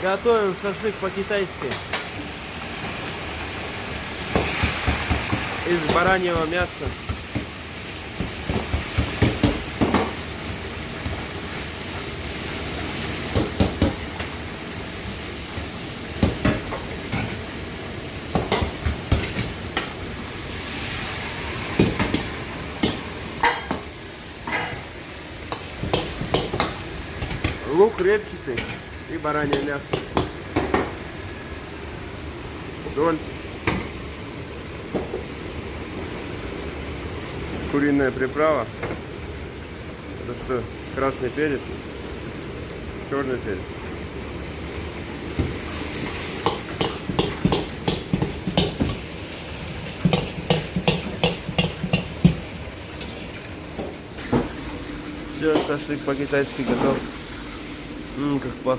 Готовим шашлык по-китайски из бараньего мяса. Лук репчатый и баранье мясо. Соль. Куриная приправа. Это что? Красный перец. Черный перец. Все, шашлык по-китайски готов. Как пахнет.